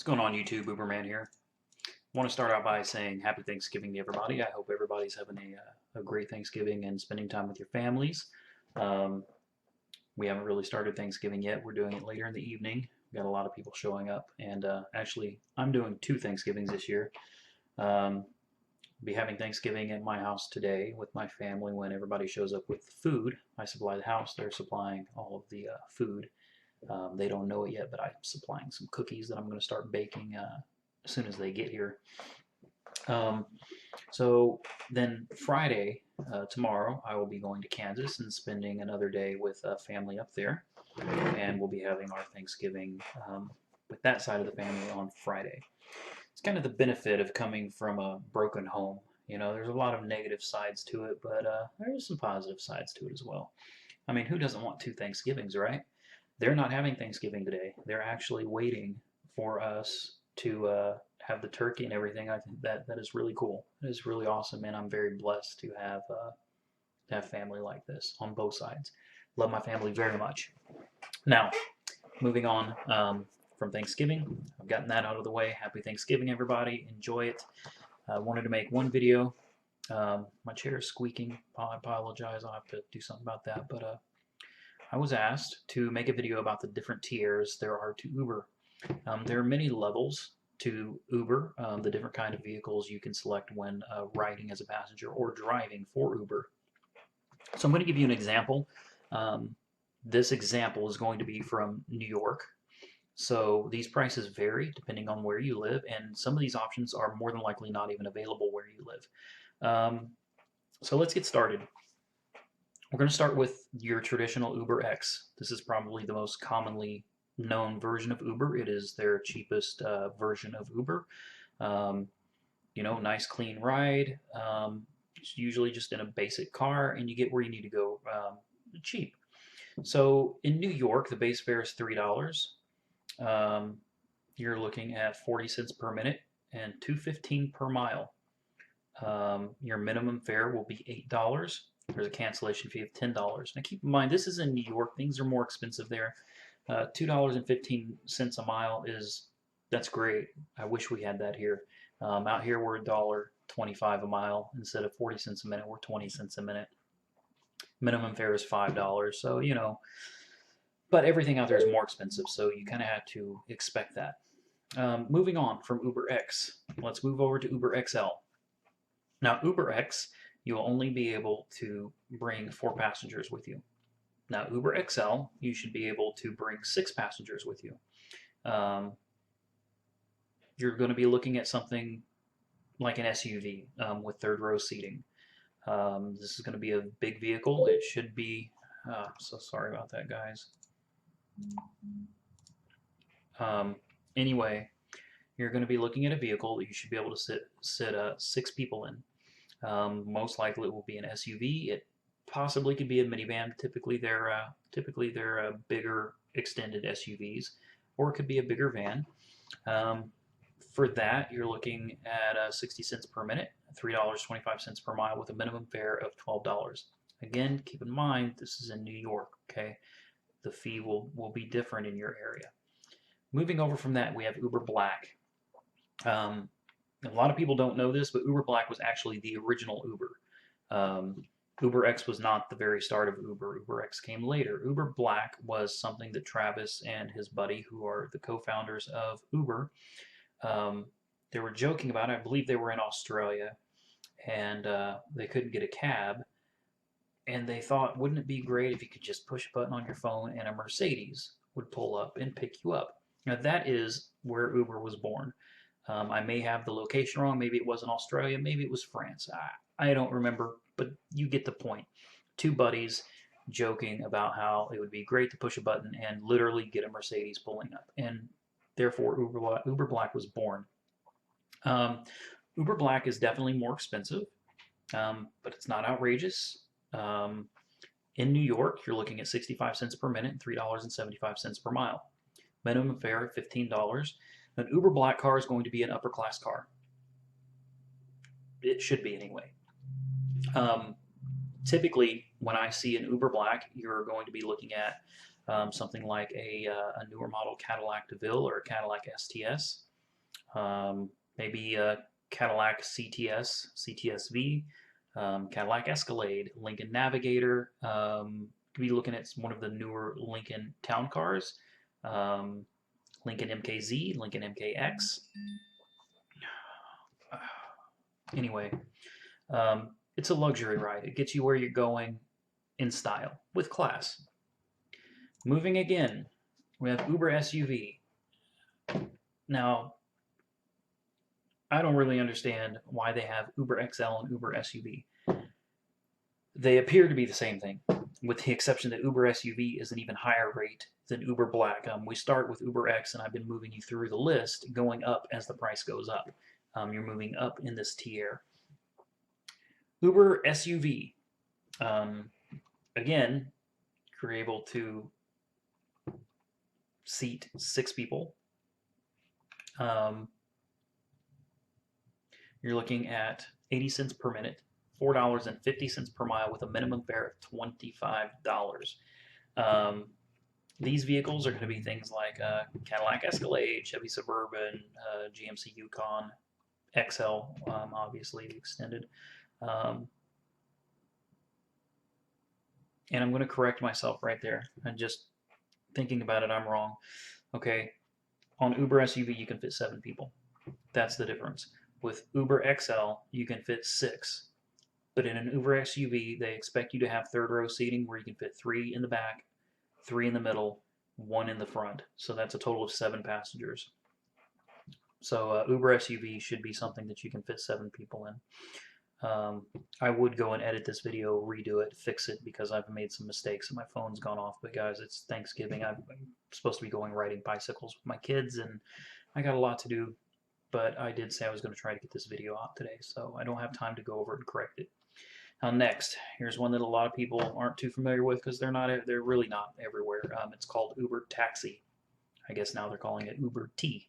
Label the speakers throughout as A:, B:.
A: What's going on YouTube? Uberman here. I want to start out by saying happy Thanksgiving to everybody. I hope everybody's having a great Thanksgiving and spending time with your families. Um, we haven't really started Thanksgiving yet. We're doing it later in the evening. We've got a lot of people showing up, and actually, I'm doing two Thanksgivings this year. Um, be having Thanksgiving at my house today with my family when everybody shows up with food. I supply the house. They're supplying all of the food. They don't know it yet, but I'm supplying some cookies that I'm going to start baking as soon as they get here. Um, so then Friday, tomorrow, I will be going to Kansas and spending another day with family up there, and we'll be having our Thanksgiving with that side of the family on Friday. It's kind of the benefit of coming from a broken home. You know, there's a lot of negative sides to it, but there's some positive sides to it as well. I mean, who doesn't want two Thanksgivings, right? They're not having Thanksgiving today. They're actually waiting for us to have the turkey and everything. I think that is really cool. It is really awesome, and I'm very blessed to have family like this on both sides. Love my family very much. Now, moving on from Thanksgiving, I've gotten that out of the way. Happy Thanksgiving, everybody. Enjoy it. I wanted to make one video. My chair is squeaking. I apologize. I'll have to do something about that, but I was asked to make a video about the different tiers there are to Uber. There are many levels to Uber, the different kind of vehicles you can select when riding as a passenger or driving for Uber. So I'm going to give you an example. This example is going to be from New York. So these prices vary depending on where you live, and some of these options are more than likely not even available where you live. So let's get started. We're going to start with your traditional UberX. This is probably the most commonly known version of Uber. It is their cheapest version of Uber. You know, nice clean ride. It's usually just in a basic car, and you get where you need to go cheap. So in New York, the base fare is $3. You're looking at 40 cents per minute and $2.15 per mile. Your minimum fare will be $8. There's a cancellation fee of $10. Now keep in mind, this is in New York. Things are more expensive there. $2.15 a mile that's great. I wish we had that here. Out here we're $1.25 a mile instead of 40 cents a minute. We're 20 cents a minute. Minimum fare is $5. So you know, but everything out there is more expensive. So you kind of have to expect that. Moving on from UberX, let's move over to UberXL. Now UberX, you will only be able to bring 4 passengers with you. Now, Uber XL, you should be able to bring 6 passengers with you. You're going to be looking at something like an SUV with third row seating. This is going to be a big vehicle. It should be, so sorry about that, guys. Anyway, you're going to be looking at a vehicle that you should be able to sit 6 people in. Most likely it will be an SUV. It possibly could be a minivan. Typically they're bigger extended SUVs, or it could be a bigger van. For that, you're looking at 60 cents per minute, $3.25 per mile, with a minimum fare of $12. Again, keep in mind this is in New York. Okay, the fee will be different in your area. Moving over from that, we have Uber Black. A lot of people don't know this, but Uber Black was actually the original Uber. UberX was not the very start of Uber. UberX came later. Uber Black was something that Travis and his buddy, who are the co-founders of Uber, they were joking about it. I believe they were in Australia, and they couldn't get a cab. And they thought, wouldn't it be great if you could just push a button on your phone and a Mercedes would pull up and pick you up? Now that is where Uber was born. I may have the location wrong. Maybe it was in Australia. Maybe it was France. I don't remember, but you get the point. 2 buddies joking about how it would be great to push a button and literally get a Mercedes pulling up. And therefore, Uber Black was born. Uber Black is definitely more expensive, but it's not outrageous. In New York, you're looking at 65 cents per minute and $3.75 per mile. Minimum fare $15. An Uber Black car is going to be an upper class car. It should be anyway. Typically, when I see an Uber Black, you're going to be looking at something like a newer model Cadillac DeVille or a Cadillac STS. maybe a Cadillac CTS-V, Cadillac Escalade, Lincoln Navigator. Could be looking at one of the newer Lincoln Town Cars, Lincoln MKZ, Lincoln MKX. Anyway, it's a luxury ride. It gets you where you're going in style, with class. Moving again, we have Uber SUV. Now, I don't really understand why they have Uber XL and Uber SUV. They appear to be the same thing, with the exception that Uber SUV is an even higher rate than Uber Black. We start with Uber X, and I've been moving you through the list, going up as the price goes up. You're moving up in this tier. Uber SUV. Again, you're able to seat 6 people. You're looking at 80 cents per minute, $4.50 per mile with a minimum fare of $25. These vehicles are going to be things like Cadillac Escalade, Chevy Suburban, GMC Yukon, XL, obviously extended. And I'm going to correct myself right there. I'm just thinking about it, I'm wrong. Okay, on Uber SUV you can fit 7 people. That's the difference. With Uber XL you can fit 6. But in an Uber SUV they expect you to have third row seating where you can fit 3 in the back, 3 in the middle, 1 in the front. So that's a total of 7 passengers. So Uber SUV should be something that you can fit 7 people in. I would go and edit this video, redo it, fix it, because I've made some mistakes and my phone's gone off. But guys, it's Thanksgiving. I'm supposed to be going riding bicycles with my kids, and I got a lot to do. But I did say I was going to try to get this video out today, so I don't have time to go over and correct it. Now next, here's one that a lot of people aren't too familiar with because they're really not everywhere. It's called Uber Taxi. I guess now they're calling it Uber T.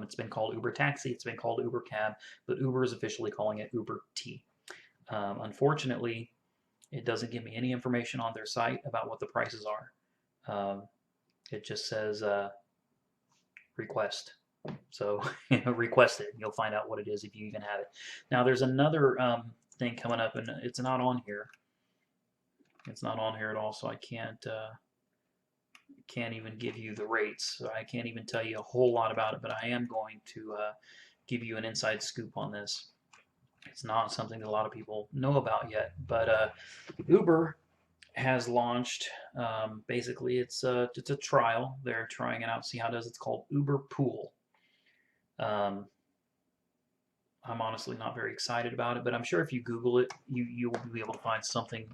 A: It's been called Uber Taxi, it's been called Uber Cab, but Uber is officially calling it Uber T. Unfortunately, it doesn't give me any information on their site about what the prices are. It just says request. So request it. You'll find out what it is if you even have it. Now there's another thing coming up, and it's not on here. It's not on here at all, so I can't even give you the rates. So I can't even tell you a whole lot about it, but I am going to give you an inside scoop on this. It's not something that a lot of people know about yet, but Uber has launched, basically it's a trial. They're trying it out, see how it does. It's called UberPool. I'm honestly not very excited about it, but I'm sure if you Google it, you'll be able to find something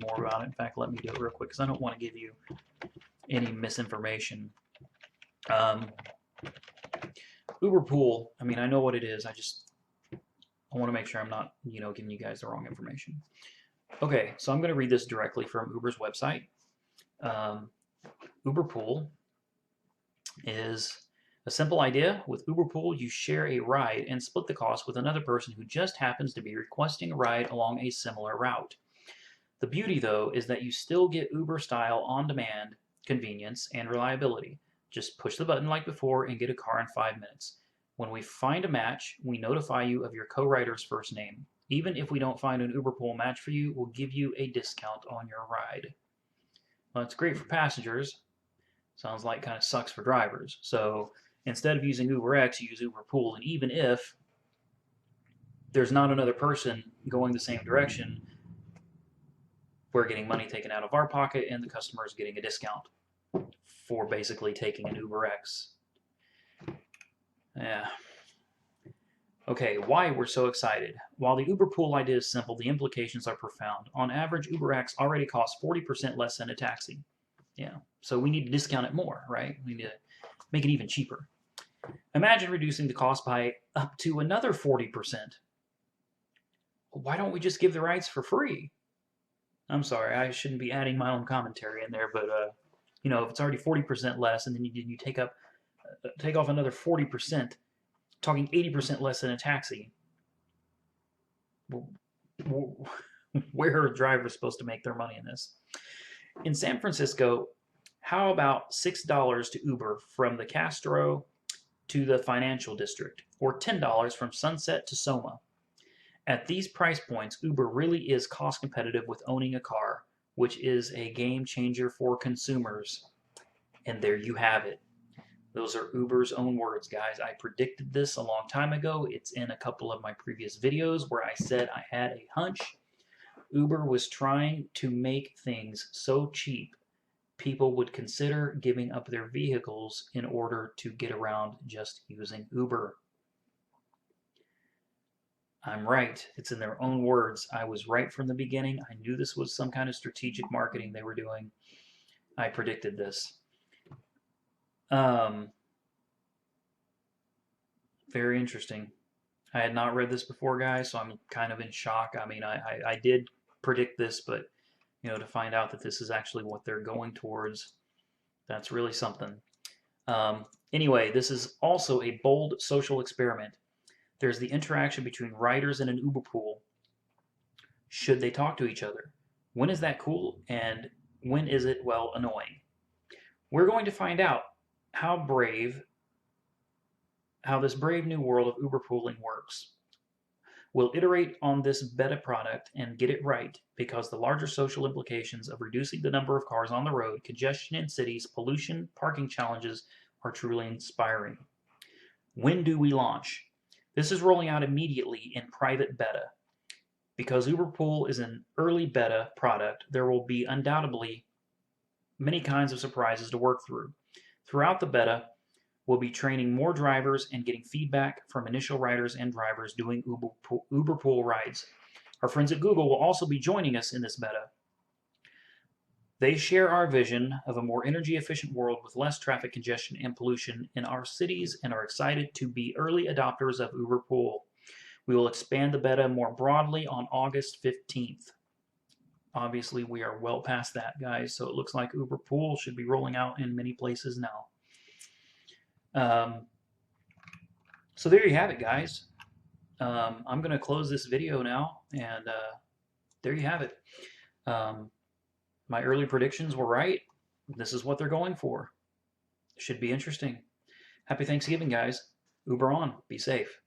A: more about it. In fact, let me do it real quick because I don't want to give you any misinformation. UberPool, I mean, I know what it is. I want to make sure I'm not, giving you guys the wrong information. Okay, so I'm going to read this directly from Uber's website. UberPool is a simple idea. With UberPool, you share a ride and split the cost with another person who just happens to be requesting a ride along a similar route. The beauty, though, is that you still get Uber-style on-demand convenience and reliability. Just push the button like before and get a car in 5 minutes. When we find a match, we notify you of your co-rider's first name. Even if we don't find an UberPool match for you, we'll give you a discount on your ride. Well, it's great for passengers. Sounds like kind of sucks for drivers. So instead of using UberX, you use UberPool. And even if there's not another person going the same direction, we're getting money taken out of our pocket and the customer is getting a discount for basically taking an UberX. Yeah. Okay, why we're so excited. While the UberPool idea is simple, the implications are profound. On average, UberX already costs 40% less than a taxi. Yeah, so we need to discount it more, right? We need to make it even cheaper. Imagine reducing the cost by up to another 40%. Why don't we just give the rides for free? I'm sorry, I shouldn't be adding my own commentary in there, but if it's already 40% less, and then you take off another 40%, talking 80% less than a taxi, where are drivers supposed to make their money in this? In San Francisco, how about $6 to Uber from the Castro to the financial district, or $10 from Sunset to Soma. At these price points, Uber really is cost competitive with owning a car, which is a game changer for consumers. And there you have it. Those are Uber's own words, guys. I predicted this a long time ago. It's in a couple of my previous videos where I said I had a hunch. Uber was trying to make things so cheap people would consider giving up their vehicles in order to get around just using Uber. I'm right. It's in their own words. I was right from the beginning. I knew this was some kind of strategic marketing they were doing. I predicted this. Very interesting. I had not read this before, guys, so I'm kind of in shock. I mean, I did predict this, but to find out that this is actually what they're going towards, that's really something. Anyway, this is also a bold social experiment. There's the interaction between riders and an UberPool. Should they talk to each other? When is that cool, and when is it, well, annoying? We're going to find out how this brave new world of UberPooling works. We'll iterate on this beta product and get it right, because the larger social implications of reducing the number of cars on the road, congestion in cities, pollution, parking challenges are truly inspiring. When do we launch? This is rolling out immediately in private beta. Because UberPool is an early beta product, there will be undoubtedly many kinds of surprises to work through. Throughout the beta, we'll be training more drivers and getting feedback from initial riders and drivers doing UberPool rides. Our friends at Google will also be joining us in this beta. They share our vision of a more energy-efficient world with less traffic congestion and pollution in our cities and are excited to be early adopters of UberPool. We will expand the beta more broadly on August 15th. Obviously, we are well past that, guys, so it looks like UberPool should be rolling out in many places now. So there you have it, guys. I'm going to close this video now, and there you have it. My early predictions were right. This is what they're going for. Should be interesting. Happy Thanksgiving, guys. Uber on. Be safe.